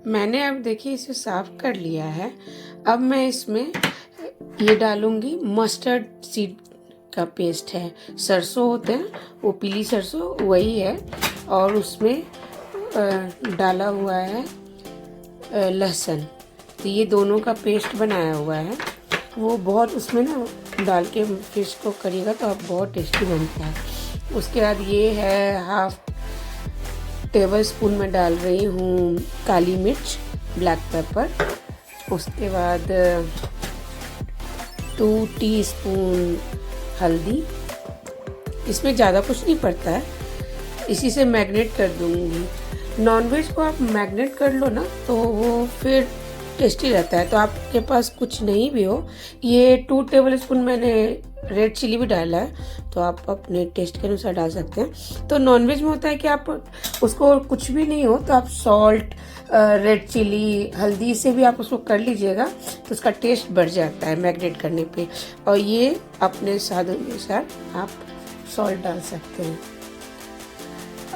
मैंने अब देखिए इसे साफ कर लिया है। अब मैं इसमें ये डालूंगी, मस्टर्ड सीड का पेस्ट है, सरसों होते हैं वो पीली सरसों वही है, और उसमें डाला हुआ है लहसुन। तो ये दोनों का पेस्ट बनाया हुआ है। वो बहुत उसमें ना डाल के फिश को करिएगा तो आप बहुत टेस्टी बनता है। उसके बाद ये है 1/2 टेबल स्पून में डाल रही हूँ काली मिर्च, ब्लैक पेपर। उसके बाद 2 टीस्पून हल्दी। इसमें ज़्यादा कुछ नहीं पड़ता है, इसी से मैरिनेट कर दूँगी। नॉनवेज को आप मैरिनेट कर लो ना तो वो फिर टेस्टी रहता है। तो आपके पास कुछ नहीं भी हो, ये 2 टेबल स्पून मैंने रेड चिली भी डाला है, तो आप अपने टेस्ट के अनुसार डाल सकते हैं। तो नॉनवेज में होता है कि आप उसको कुछ भी नहीं हो तो आप सॉल्ट, रेड चिली, हल्दी से भी आप उसको कर लीजिएगा तो उसका टेस्ट बढ़ जाता है मैरिनेट करने पे। और ये अपने स्वाद अनुसार आप सॉल्ट डाल सकते हैं।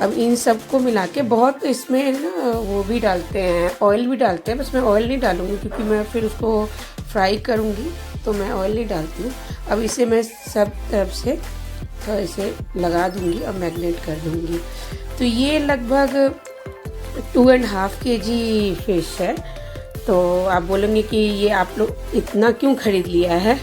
अब इन सबको मिला के बहुत इसमें ना वो भी डालते हैं, ऑयल भी डालते हैं, बस मैं ऑयल नहीं डालूंगी क्योंकि मैं फिर उसको फ्राई करूंगी तो मैं ऑयल नहीं डालती हूँ। अब इसे मैं सब तरफ से तो इसे लगा दूंगी और मैरिनेट कर दूंगी। तो ये लगभग 2.5 kg फिश है। तो आप बोलेंगे कि ये आप लोग इतना क्यों खरीद लिया है?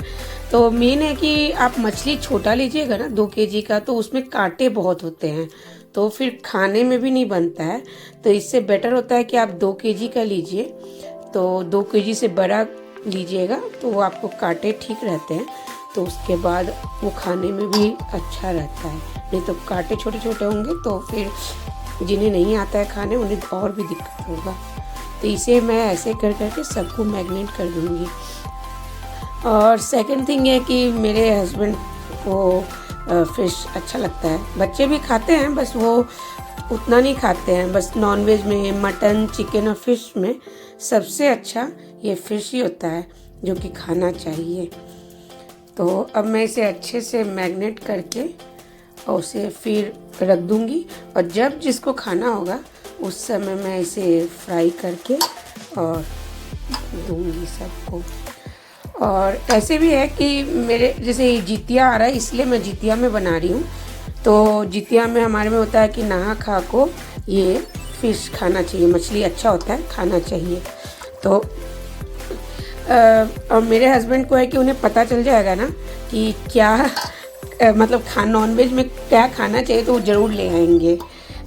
तो मेन है कि आप मछली छोटा लीजिएगा ना 2 kg का, तो उसमें कांटे बहुत होते हैं तो फिर खाने में भी नहीं बनता है। तो इससे बेटर होता है कि आप 2 kg का लीजिए। तो 2 kg से बड़ा लीजिएगा तो वो आपको कांटे ठीक रहते हैं, तो उसके बाद वो खाने में भी अच्छा रहता है। नहीं तो कांटे छोटे छोटे होंगे तो फिर जिन्हें नहीं आता है खाने उन्हें और भी दिक्कत होगा। तो इसे मैं ऐसे कर करके सबको मैरिनेट कर दूँगी। और सेकंड थिंग है कि मेरे हस्बैंड को फ़िश अच्छा लगता है, बच्चे भी खाते हैं, बस वो उतना नहीं खाते हैं। बस नॉनवेज में मटन, चिकन और फिश में सबसे अच्छा ये फ़िश ही होता है जो कि खाना चाहिए। तो अब मैं इसे अच्छे से मैरिनेट करके और उसे फिर रख दूँगी, और जब जिसको खाना होगा उस समय मैं इसे फ्राई करके और दूँगी सबको। और ऐसे भी है कि मेरे जैसे जितिया आ रहा है इसलिए मैं जितिया में बना रही हूँ। तो जितिया में हमारे में होता है कि नहा खा को ये फ़िश खाना चाहिए, मछली अच्छा होता है, खाना चाहिए। तो और मेरे हस्बैंड को है कि उन्हें पता चल जाएगा ना कि क्या मतलब नॉनवेज में क्या खाना चाहिए तो वो ज़रूर ले आएंगे।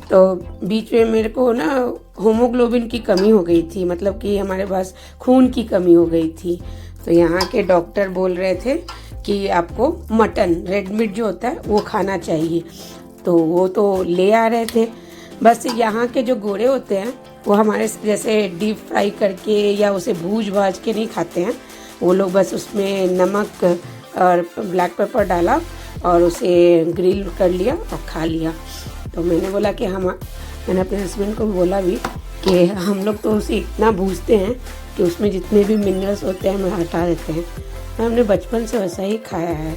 तो बीच में मेरे को ना होमोग्लोबिन की कमी हो गई थी, मतलब कि हमारे पास खून की कमी हो गई थी। तो यहाँ के डॉक्टर बोल रहे थे कि आपको मटन, रेड मीट जो होता है वो खाना चाहिए। तो वो तो ले आ रहे थे। बस यहाँ के जो गोरे होते हैं वो हमारे जैसे डीप फ्राई करके या उसे भूज भाज के नहीं खाते हैं। वो लोग बस उसमें नमक और ब्लैक पेपर डाला और उसे ग्रिल कर लिया और खा लिया। तो मैंने बोला कि मैंने अपने हस्बैंड को बोला भी कि हम लोग तो उसे इतना भूजते हैं कि उसमें जितने भी मिनरल्स होते हैं हमें हटा देते हैं। हमने बचपन से वैसा ही खाया है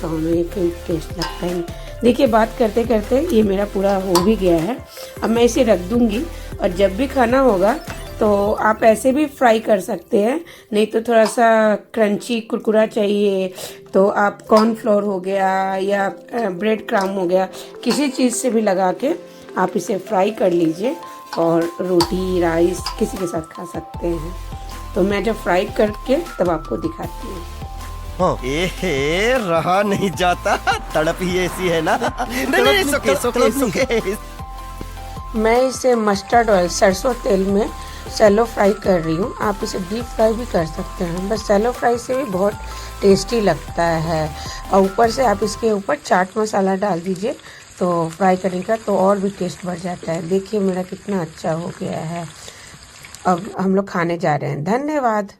तो हमें फिर टेस्ट लगता है। देखिए बात करते करते ये मेरा पूरा हो भी गया है। अब मैं इसे रख दूँगी और जब भी खाना होगा तो आप ऐसे भी फ्राई कर सकते हैं, नहीं तो थोड़ा सा क्रंची कुरकुरा चाहिए तो आप कॉर्नफ्लोर हो गया या ब्रेड क्रम्ब हो गया, किसी चीज़ से भी लगा के आप इसे फ्राई कर लीजिए और रोटी, राइस किसी के साथ खा सकते हैं। तो मैं जब फ्राई करके तब आपको दिखाती हूँ। रहा नहीं जाता, तड़प ही ऐसी है ना। नहीं, सुके। मैं इसे मस्टर्ड ऑयल, सरसों तेल में सैलो फ्राई कर रही हूँ। आप इसे डीप फ्राई भी कर सकते हैं, बस सैलो फ्राई से भी बहुत टेस्टी लगता है। और ऊपर से आप इसके ऊपर चाट मसाला डाल दीजिए तो फ्राई करने का तो और भी टेस्ट बढ़ जाता है। देखिए मेरा कितना अच्छा हो गया है। अब हम लोग खाने जा रहे हैं। धन्यवाद।